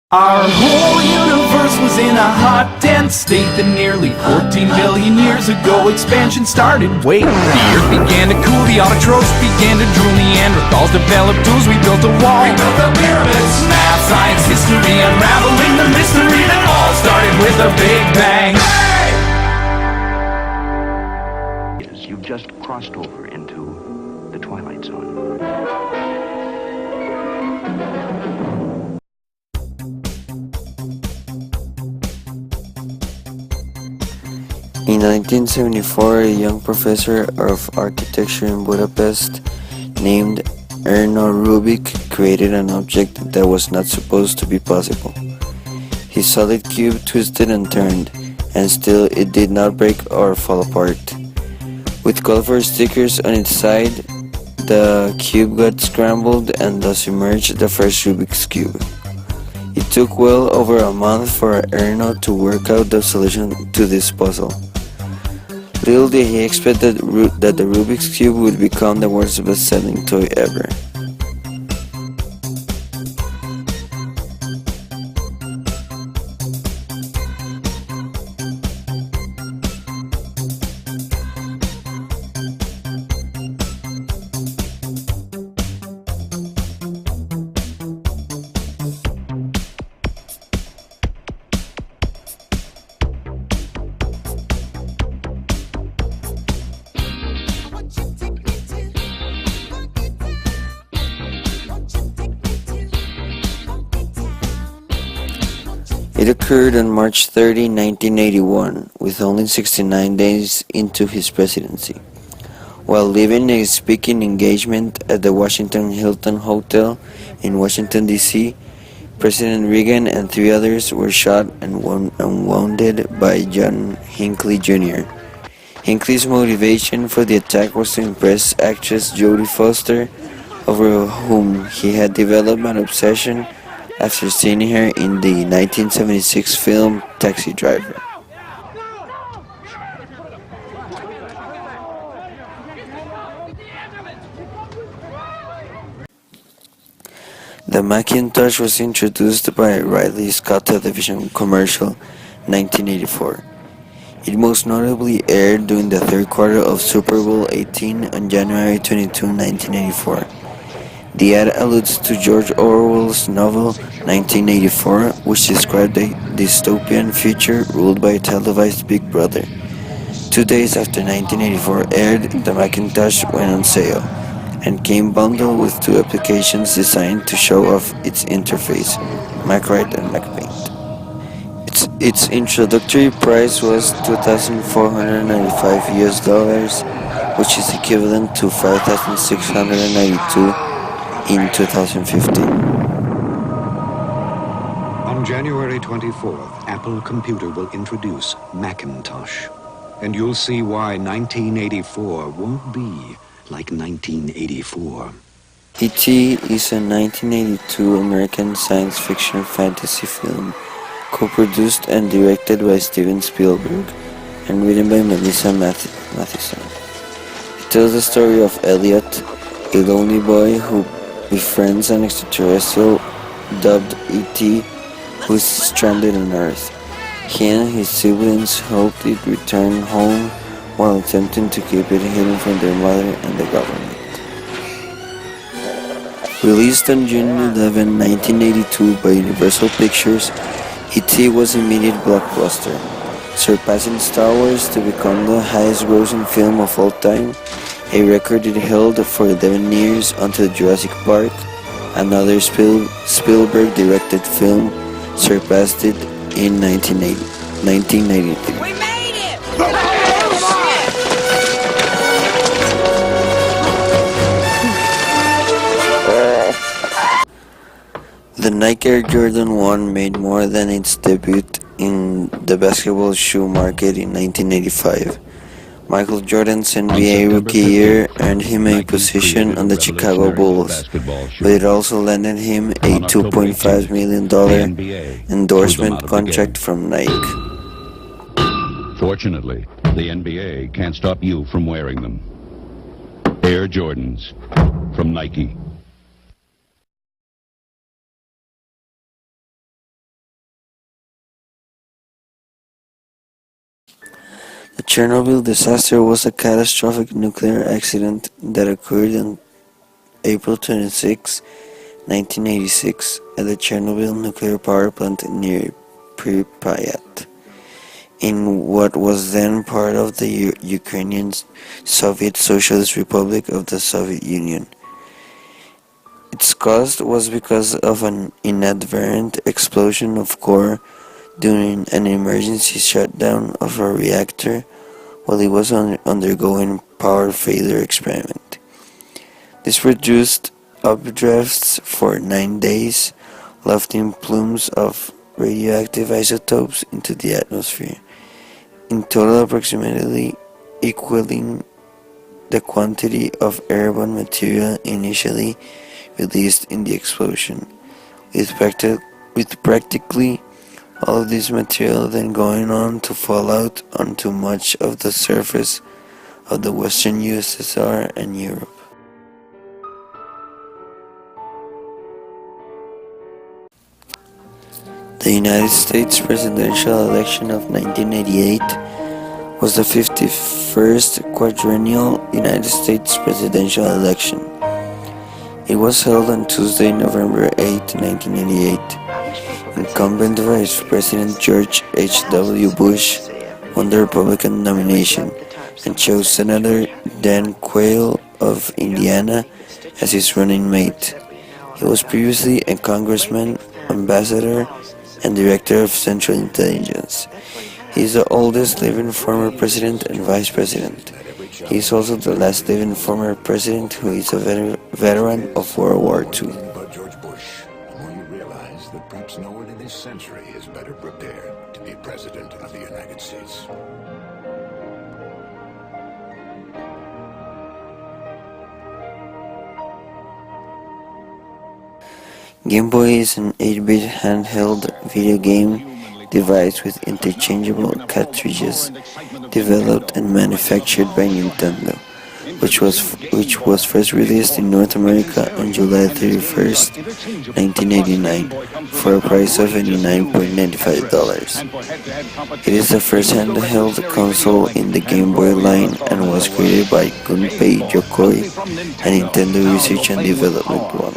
Our whole universe was in a hot, dense state that nearly 14 billion years ago expansion started. Wait, the earth began to cool, the autotrophs began to drool, Neanderthals developed tools, we built a wall. We built the pyramids. Math, science, history, unraveling the mystery that all started with a big bang. Yes, you've just crossed over into the Twilight Zone. In 1974, a young professor of architecture in Budapest named Erno Rubik created an object that was not supposed to be possible. His solid cube twisted and turned, and still it did not break or fall apart. With colorful stickers on its side, the cube got scrambled and thus emerged the first Rubik's Cube. It took well over a month for Erno to work out the solution to this puzzle. Little did he expect that the Rubik's Cube would become the world's best-selling toy ever. It occurred on March 30, 1981, with only 69 days into his presidency. While leaving a speaking engagement at the Washington Hilton Hotel in Washington, D.C., President Reagan and three others were shot and wounded by John Hinckley Jr. Hinckley's motivation for the attack was to impress actress Jodie Foster, over whom he had developed an obsession after seeing her in the 1976 film Taxi Driver. The Macintosh was introduced by a Ridley Scott television commercial, 1984. It most notably aired during the third quarter of Super Bowl XVIII on January 22, 1984. The ad alludes to George Orwell's novel 1984, which described a dystopian future ruled by a televised Big Brother. 2 days after 1984 aired, the Macintosh went on sale, and came bundled with two applications designed to show off its interface, MacWrite and MacPaint. Its introductory price was $2,495 US, which is equivalent to $5,692 in 2015. On January 24th, Apple Computer will introduce Macintosh. And you'll see why 1984 won't be like 1984. E.T. is a 1982 American science fiction fantasy film co-produced and directed by Steven Spielberg and written by Melissa Mathison. It tells the story of Elliot, a lonely boy who befriends an extraterrestrial dubbed E.T. who is stranded on Earth. He and his siblings hope it return home while attempting to keep it hidden from their mother and the government. Released on June 11, 1982 by Universal Pictures, E.T. was an immediate blockbuster, surpassing Star Wars to become the highest-grossing film of all time, a record it held for 11 years until Jurassic Park, another Spielberg-directed film, surpassed it in 1993. We made it! The Nike Air Jordan 1 made more than its debut in the basketball shoe market in 1985. Michael Jordan's NBA rookie year earned him a position on the Chicago Bulls, but it also landed him a $2.5 million endorsement contract from Nike. Fortunately, the NBA can't stop you from wearing them. Air Jordans from Nike. The Chernobyl disaster was a catastrophic nuclear accident that occurred on April 26, 1986, at the Chernobyl nuclear power plant near Pripyat, in what was then part of the Ukrainian Soviet Socialist Republic of the Soviet Union. Its cause was because of an inadvertent explosion of core during an emergency shutdown of a reactor while it was undergoing power failure experiment. This produced updrafts for 9 days, lofting plumes of radioactive isotopes into the atmosphere, in total approximately equaling the quantity of airborne material initially released in the explosion, with practically all of this material then going on to fall out onto much of the surface of the Western USSR and Europe. The United States presidential election of 1988 was the 51st quadrennial United States presidential election. It was held on Tuesday, November 8, 1988. Incumbent Vice President George H.W. Bush won the Republican nomination and chose Senator Dan Quayle of Indiana as his running mate. He was previously a congressman, ambassador, and director of Central Intelligence. He is the oldest living former president and vice president. He is also the last living former president who is a veteran of World War II. But George Bush, the more you realize that perhaps no one in this century is better prepared to be President of the United States. Game Boy is an 8-bit handheld video game device with interchangeable cartridges, developed and manufactured by Nintendo, which was first released in North America on July 31st, 1989, for a price of $89.95. It is the first handheld console in the Game Boy line and was created by Gunpei Yokoi, a Nintendo Research and Development one.